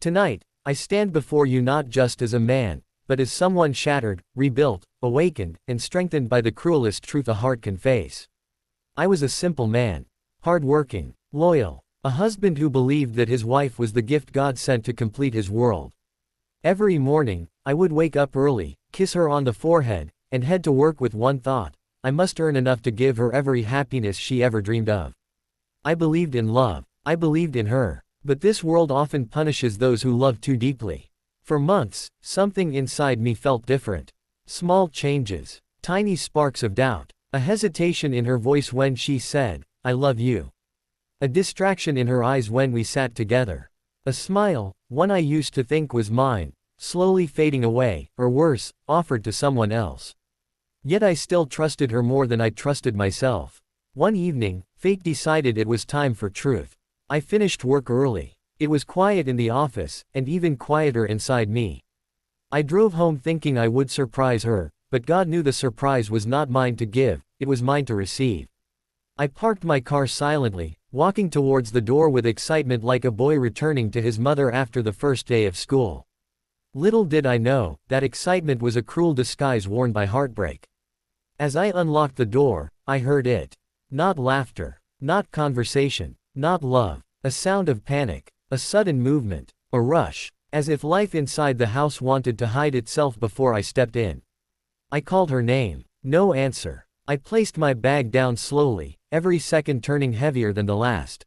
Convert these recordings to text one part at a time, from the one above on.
Tonight, I stand before you not just as a man, but as someone shattered, rebuilt, awakened, and strengthened by the cruelest truth a heart can face. I was a simple man. Hard-working, loyal, a husband who believed that his wife was the gift God sent to complete his world. Every morning, I would wake up early, kiss her on the forehead, and head to work with one thought: I must earn enough to give her every happiness she ever dreamed of. I believed in love. I believed in her. But this world often punishes those who love too deeply. For months, something inside me felt different. Small changes, tiny sparks of doubt, a hesitation in her voice when she said, "I love you." A distraction in her eyes when we sat together. A smile, one I used to think was mine, slowly fading away, or worse, offered to someone else. Yet I still trusted her more than I trusted myself. One evening, fate decided it was time for truth. I finished work early. It was quiet in the office, and even quieter inside me. I drove home thinking I would surprise her, but God knew the surprise was not mine to give, it was mine to receive. I parked my car silently, walking towards the door with excitement like a boy returning to his mother after the first day of school. Little did I know, that excitement was a cruel disguise worn by heartbreak. As I unlocked the door, I heard it. Not laughter, not conversation, not love, a sound of panic, a sudden movement, a rush, as if life inside the house wanted to hide itself before I stepped in. I called her name. No answer. I placed my bag down slowly, every second turning heavier than the last.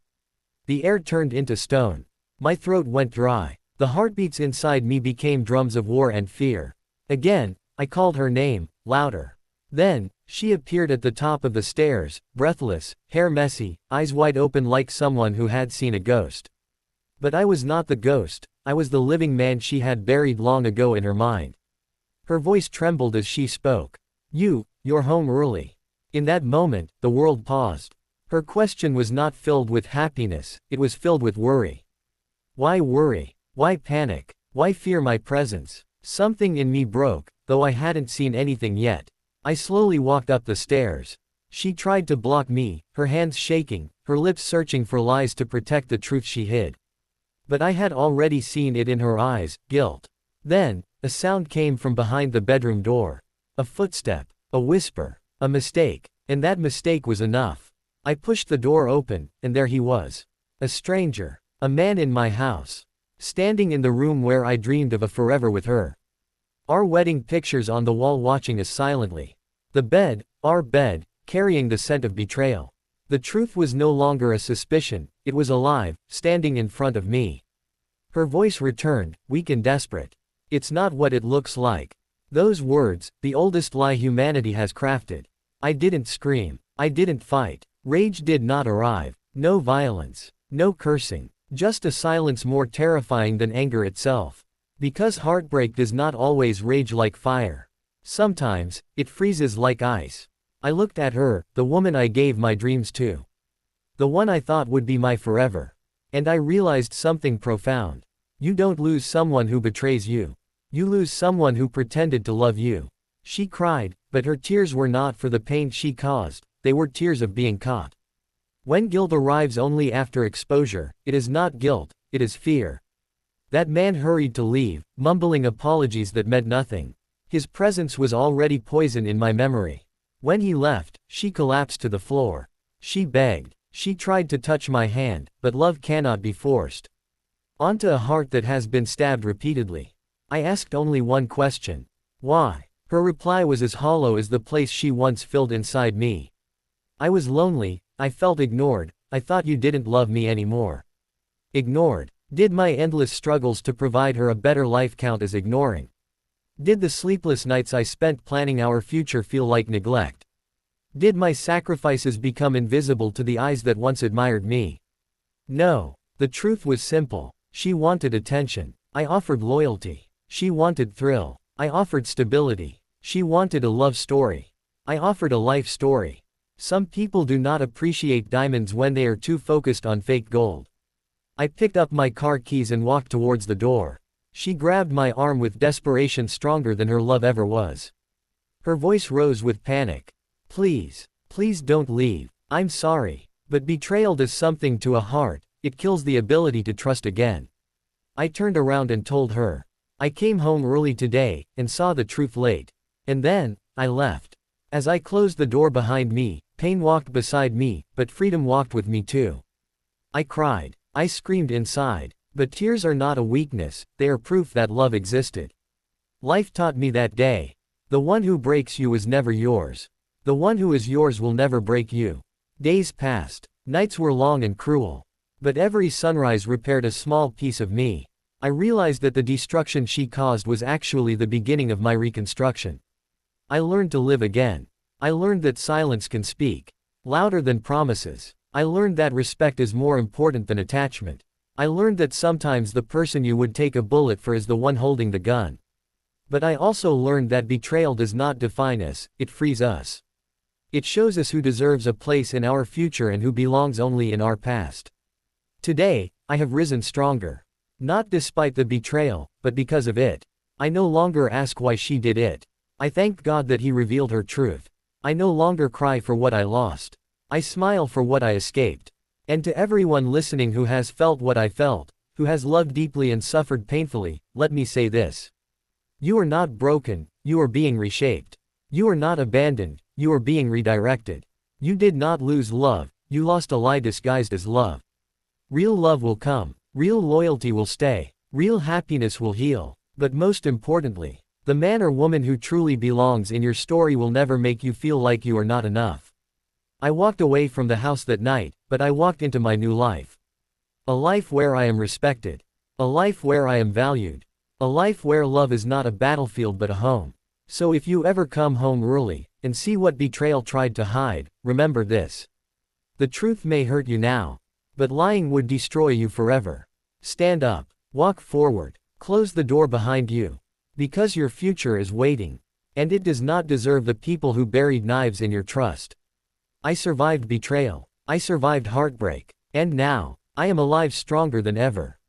The air turned into stone. My throat went dry. The heartbeats inside me became drums of war and fear. Again, I called her name, louder. Then, she appeared at the top of the stairs, breathless, hair messy, eyes wide open like someone who had seen a ghost. But I was not the ghost, I was the living man she had buried long ago in her mind. Her voice trembled as she spoke. You're home early." In that moment, the world paused. Her question was not filled with happiness, it was filled with worry. Why worry? Why panic? Why fear my presence? Something in me broke, though I hadn't seen anything yet. I slowly walked up the stairs. She tried to block me, her hands shaking, her lips searching for lies to protect the truth she hid. But I had already seen it in her eyes, guilt. Then, a sound came from behind the bedroom door. A footstep, a whisper, a mistake, and that mistake was enough. I pushed the door open, and there he was. A stranger, a man in my house, standing in the room where I dreamed of a forever with her. Our wedding pictures on the wall watching us silently. The bed, our bed, carrying the scent of betrayal. The truth was no longer a suspicion, it was alive, standing in front of me. Her voice returned, weak and desperate. "It's not what it looks like." Those words, the oldest lie humanity has crafted. I didn't scream. I didn't fight. Rage did not arrive. No violence. No cursing. Just a silence more terrifying than anger itself. Because heartbreak does not always rage like fire. Sometimes, it freezes like ice. I looked at her, the woman I gave my dreams to. The one I thought would be my forever. And I realized something profound. You don't lose someone who betrays you. You lose someone who pretended to love you. She cried, but her tears were not for the pain she caused, they were tears of being caught. When guilt arrives only after exposure, it is not guilt, it is fear. That man hurried to leave, mumbling apologies that meant nothing. His presence was already poison in my memory. When he left, she collapsed to the floor. She begged. She tried to touch my hand, but love cannot be forced onto a heart that has been stabbed repeatedly. I asked only one question. Why? Her reply was as hollow as the place she once filled inside me. I was lonely, I felt ignored, I thought you didn't love me anymore. Ignored. Did my endless struggles to provide her a better life count as ignoring? Did the sleepless nights I spent planning our future feel like neglect? Did my sacrifices become invisible to the eyes that once admired me? No. The truth was simple. She wanted attention. I offered loyalty. She wanted thrill. I offered stability. She wanted a love story. I offered a life story. Some people do not appreciate diamonds when they are too focused on fake gold. I picked up my car keys and walked towards the door. She grabbed my arm with desperation stronger than her love ever was. Her voice rose with panic. Please, please don't leave. I'm sorry. But betrayal does something to a heart, it kills the ability to trust again. I turned around and told her. I came home early today, and saw the truth late. And then, I left. As I closed the door behind me, pain walked beside me, but freedom walked with me too. I cried. I screamed inside. But tears are not a weakness, they are proof that love existed. Life taught me that day. The one who breaks you is never yours. The one who is yours will never break you. Days passed. Nights were long and cruel. But every sunrise repaired a small piece of me. I realized that the destruction she caused was actually the beginning of my reconstruction. I learned to live again. I learned that silence can speak louder than promises. I learned that respect is more important than attachment. I learned that sometimes the person you would take a bullet for is the one holding the gun. But I also learned that betrayal does not define us, it frees us. It shows us who deserves a place in our future and who belongs only in our past. Today, I have risen stronger. Not despite the betrayal, but because of it. I no longer ask why she did it. I thank God that He revealed her truth. I no longer cry for what I lost. I smile for what I escaped. And to everyone listening who has felt what I felt, who has loved deeply and suffered painfully, let me say this. You are not broken, you are being reshaped. You are not abandoned, you are being redirected. You did not lose love, you lost a lie disguised as love. Real love will come, real loyalty will stay, real happiness will heal, but most importantly, the man or woman who truly belongs in your story will never make you feel like you are not enough. I walked away from the house that night, but I walked into my new life. A life where I am respected. A life where I am valued. A life where love is not a battlefield but a home. So if you ever come home early, and see what betrayal tried to hide, remember this. The truth may hurt you now, but lying would destroy you forever. Stand up, walk forward, close the door behind you. Because your future is waiting. And it does not deserve the people who buried knives in your trust. I survived betrayal. I survived heartbreak. And now, I am alive stronger than ever.